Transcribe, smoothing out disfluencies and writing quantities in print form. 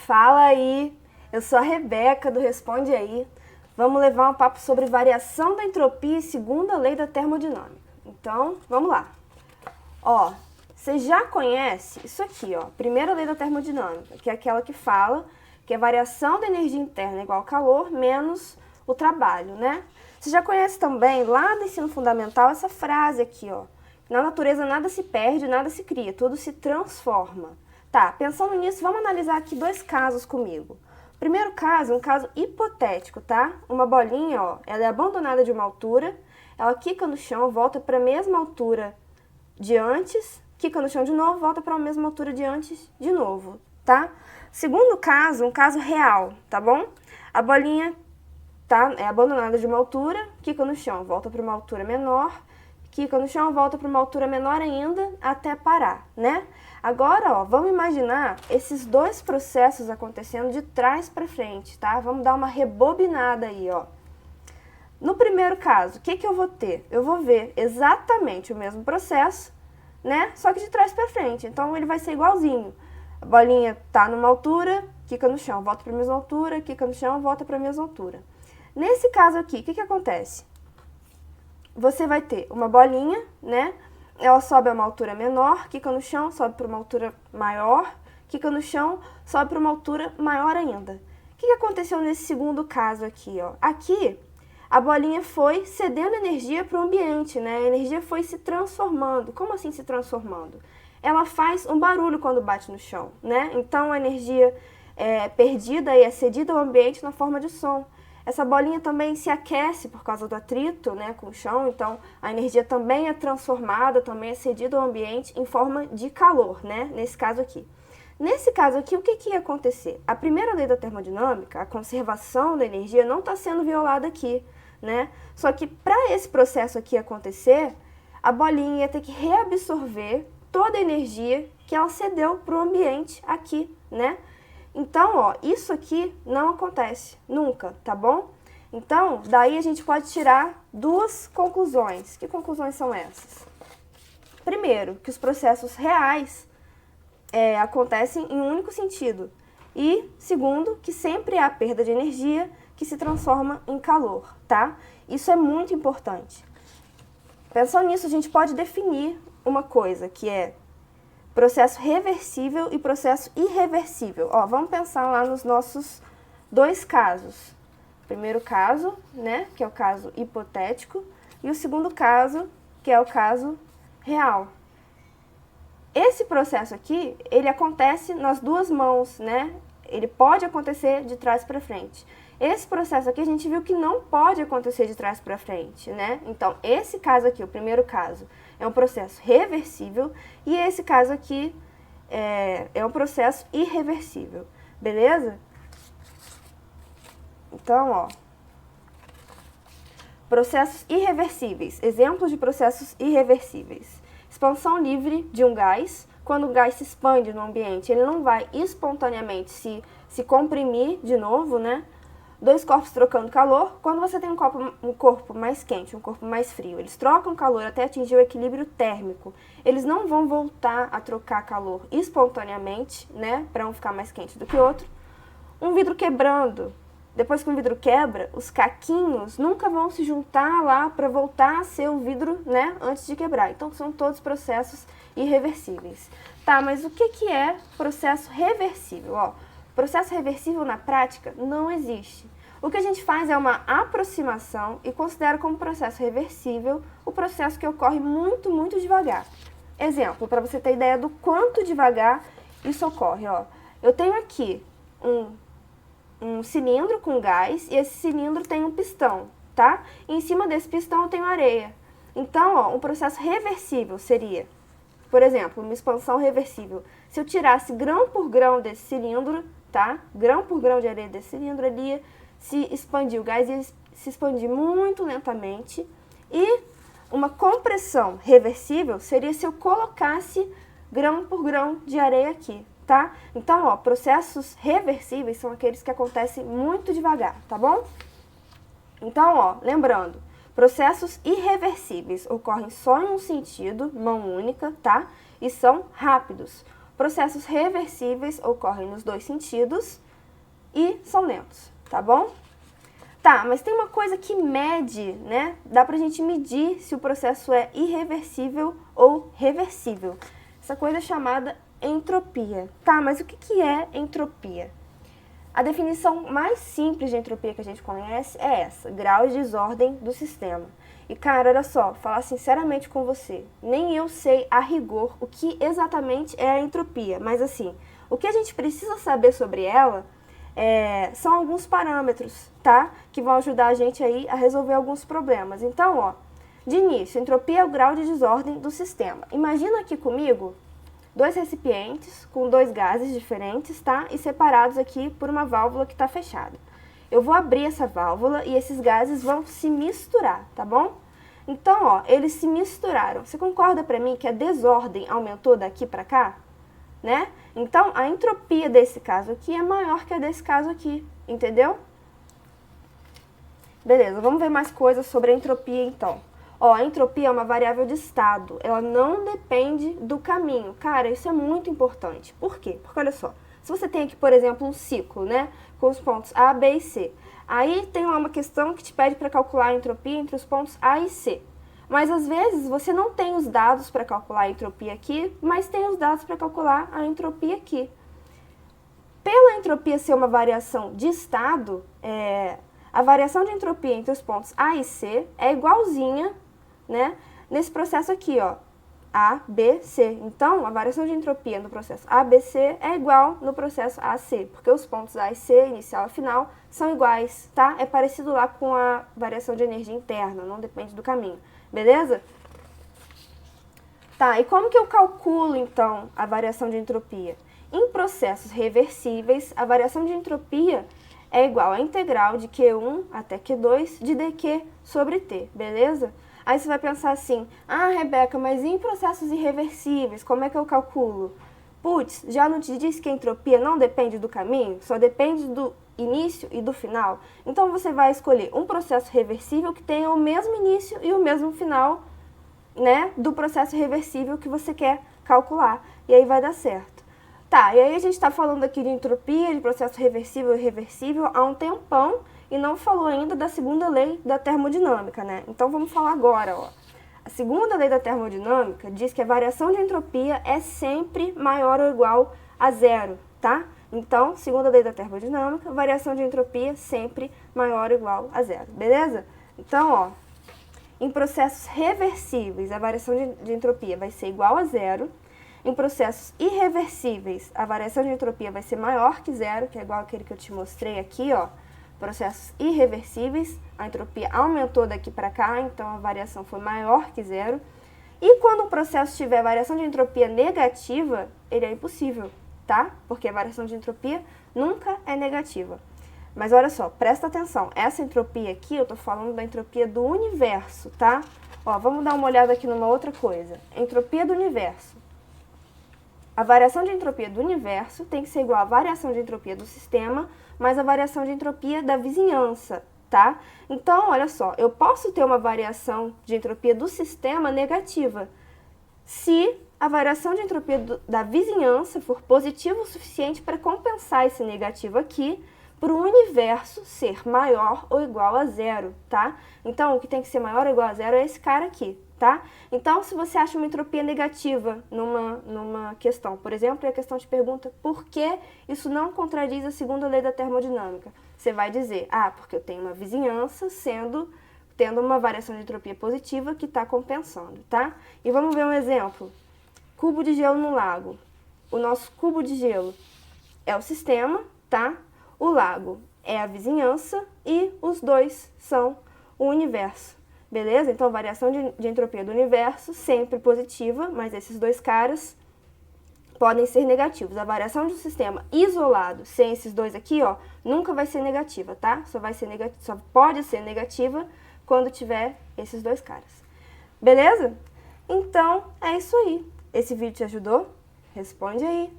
Fala aí, eu sou a Rebeca do Responde Aí. Vamos levar um papo sobre variação da entropia e segunda lei da termodinâmica. Então, vamos lá. Ó, você já conhece isso aqui, ó, primeira lei da termodinâmica, que é aquela que fala que a variação da energia interna é igual ao calor menos o trabalho, né? Você já conhece também, lá do ensino fundamental, essa frase aqui, ó. Na natureza nada se perde, nada se cria, tudo se transforma. Tá, pensando nisso, vamos analisar aqui dois casos comigo. Primeiro caso, um caso hipotético, tá? Uma bolinha, ó, ela é abandonada de uma altura, ela quica no chão, volta para a mesma altura de antes, quica no chão de novo, volta para a mesma altura de antes de novo, tá? Segundo caso, um caso real, tá bom? A bolinha é abandonada de uma altura, quica no chão, volta para uma altura menor, quica no chão, volta para uma altura menor ainda, até parar, né? Agora, ó, vamos imaginar esses dois processos acontecendo de trás para frente, tá? Vamos dar uma rebobinada aí, ó. No primeiro caso, o que eu vou ter? Eu vou ver exatamente o mesmo processo, né? Só que de trás para frente, então ele vai ser igualzinho. A bolinha tá numa altura, quica no chão, volta para a mesma altura, quica no chão, volta para a mesma altura. Nesse caso aqui, o que acontece? Você vai ter uma bolinha, né? Ela sobe a uma altura menor, quica no chão, sobe para uma altura maior, quica no chão, sobe para uma altura maior ainda. O que aconteceu nesse segundo caso aqui, ó? Aqui, a bolinha foi cedendo energia para o ambiente, né? A energia foi se transformando. Como assim se transformando? Ela faz um barulho quando bate no chão, né? Então, a energia perdida e é cedida ao ambiente na forma de som. Essa bolinha também se aquece por causa do atrito, né, com o chão, então a energia também é transformada, também é cedida ao ambiente em forma de calor, né, nesse caso aqui. Nesse caso aqui, o que ia acontecer? A primeira lei da termodinâmica, a conservação da energia, não está sendo violada aqui, né? Só que para esse processo aqui acontecer, a bolinha ia ter que reabsorver toda a energia que ela cedeu para o ambiente aqui, né? Então, ó, isso aqui não acontece nunca, tá bom? Então, daí a gente pode tirar duas conclusões. Que conclusões são essas? Primeiro, que os processos reais acontecem em um único sentido. E, segundo, que sempre há perda de energia que se transforma em calor, tá? Isso é muito importante. Pensando nisso, a gente pode definir uma coisa, que é processo reversível e processo irreversível. Ó, vamos pensar lá nos nossos dois casos. O primeiro caso, né, que é o caso hipotético, e o segundo caso, que é o caso real. Esse processo aqui, ele acontece nas duas mãos, né? Ele pode acontecer de trás para frente. Esse processo aqui a gente viu que não pode acontecer de trás para frente, né? Então, esse caso aqui, o primeiro caso, é um processo reversível e esse caso aqui é um processo irreversível, beleza? Então, ó, processos irreversíveis, exemplos de processos irreversíveis. Expansão livre de um gás. Quando o gás se expande no ambiente, ele não vai espontaneamente se comprimir de novo, né? Dois corpos trocando calor. Quando você tem um corpo mais quente, um corpo mais frio, eles trocam calor até atingir o equilíbrio térmico. Eles não vão voltar a trocar calor espontaneamente, né? Para um ficar mais quente do que o outro. Um vidro quebrando. Depois que um vidro quebra, os caquinhos nunca vão se juntar lá para voltar a ser o vidro, né, antes de quebrar. Então, são todos processos irreversíveis. Tá, mas o que é processo reversível? Ó, processo reversível na prática não existe. O que a gente faz é uma aproximação e considera como processo reversível o processo que ocorre muito, muito devagar. Exemplo, para você ter ideia do quanto devagar isso ocorre, ó. Eu tenho aqui um cilindro com gás e esse cilindro tem um pistão, tá? E em cima desse pistão eu tenho areia. Então, ó, um processo reversível seria, por exemplo, uma expansão reversível. Se eu tirasse grão por grão desse cilindro, tá? Grão por grão de areia desse cilindro, ele ia se expandir, o gás ia se expandir muito lentamente. E uma compressão reversível seria se eu colocasse grão por grão de areia aqui. Tá? Então, ó, processos reversíveis são aqueles que acontecem muito devagar, tá bom? Então, ó, lembrando, processos irreversíveis ocorrem só em um sentido, mão única, tá? E são rápidos. Processos reversíveis ocorrem nos dois sentidos e são lentos, tá bom? Tá, mas tem uma coisa que mede, né? Dá pra gente medir se o processo é irreversível ou reversível. Essa coisa é chamada entropia. Tá, mas o que é entropia? A definição mais simples de entropia que a gente conhece é essa: grau de desordem do sistema. E, cara, olha só, falar sinceramente com você, nem eu sei a rigor o que exatamente é a entropia, mas assim, o que a gente precisa saber sobre ela são alguns parâmetros, tá? Que vão ajudar a gente aí a resolver alguns problemas. Então, ó, de início, entropia é o grau de desordem do sistema. Imagina aqui comigo dois recipientes com dois gases diferentes, tá? E separados aqui por uma válvula que está fechada. Eu vou abrir essa válvula e esses gases vão se misturar, tá bom? Então, ó, eles se misturaram. Você concorda para mim que a desordem aumentou daqui para cá? Né? Então, a entropia desse caso aqui é maior que a desse caso aqui, entendeu? Beleza, vamos ver mais coisas sobre a entropia então. Ó, a entropia é uma variável de estado, ela não depende do caminho. Cara, isso é muito importante. Por quê? Porque olha só, se você tem aqui, por exemplo, um ciclo, né, com os pontos A, B e C, aí tem lá uma questão que te pede para calcular a entropia entre os pontos A e C. Mas às vezes você não tem os dados para calcular a entropia aqui, mas tem os dados para calcular a entropia aqui. Pela entropia ser uma variação de estado, a variação de entropia entre os pontos A e C é igualzinha, né, nesse processo aqui, ó, A, B, C. Então, a variação de entropia no processo A, B, C é igual no processo A, C, porque os pontos A e C, inicial e final, são iguais, tá? É parecido lá com a variação de energia interna, não depende do caminho, beleza? Tá, e como que eu calculo, então, a variação de entropia? Em processos reversíveis, a variação de entropia é igual à integral de Q1 até Q2 de dq sobre T, beleza? Aí você vai pensar assim, ah, Rebeca, mas em processos irreversíveis, como é que eu calculo? Putz, já não te disse que a entropia não depende do caminho, só depende do início e do final? Então você vai escolher um processo reversível que tenha o mesmo início e o mesmo final, né, do processo reversível que você quer calcular, e aí vai dar certo. Tá, e aí a gente está falando aqui de entropia, de processo reversível e irreversível há um tempão e não falou ainda da segunda lei da termodinâmica, né? Então vamos falar agora, ó. A segunda lei da termodinâmica diz que a variação de entropia é sempre maior ou igual a zero, tá? Então, segunda lei da termodinâmica, variação de entropia sempre maior ou igual a zero, beleza? Então, ó, em processos reversíveis, a variação de entropia vai ser igual a zero. Em processos irreversíveis, a variação de entropia vai ser maior que zero, que é igual àquele que eu te mostrei aqui, ó. Processos irreversíveis, a entropia aumentou daqui para cá, então a variação foi maior que zero. E quando um processo tiver variação de entropia negativa, ele é impossível, tá? Porque a variação de entropia nunca é negativa. Mas olha só, presta atenção, essa entropia aqui, eu tô falando da entropia do universo, tá? Ó, vamos dar uma olhada aqui numa outra coisa. Entropia do universo. A variação de entropia do universo tem que ser igual à variação de entropia do sistema, mais a variação de entropia da vizinhança, tá? Então, olha só, eu posso ter uma variação de entropia do sistema negativa se a variação de entropia da vizinhança for positiva o suficiente para compensar esse negativo aqui para o universo ser maior ou igual a zero, tá? Então, o que tem que ser maior ou igual a zero é esse cara aqui, tá? Então, se você acha uma entropia negativa numa questão, por exemplo, e a questão te pergunta por que isso não contradiz a segunda lei da termodinâmica, você vai dizer, ah, porque eu tenho uma vizinhança tendo uma variação de entropia positiva que está compensando, tá? E vamos ver um exemplo. Cubo de gelo no lago. O nosso cubo de gelo é o sistema, tá? O lago é a vizinhança e os dois são o universo. Beleza? Então, a variação de entropia do universo sempre positiva, mas esses dois caras podem ser negativos. A variação de um sistema isolado, sem esses dois aqui, ó, nunca vai ser negativa, tá? Só pode ser negativa quando tiver esses dois caras. Beleza? Então, é isso aí. Esse vídeo te ajudou? Responde aí.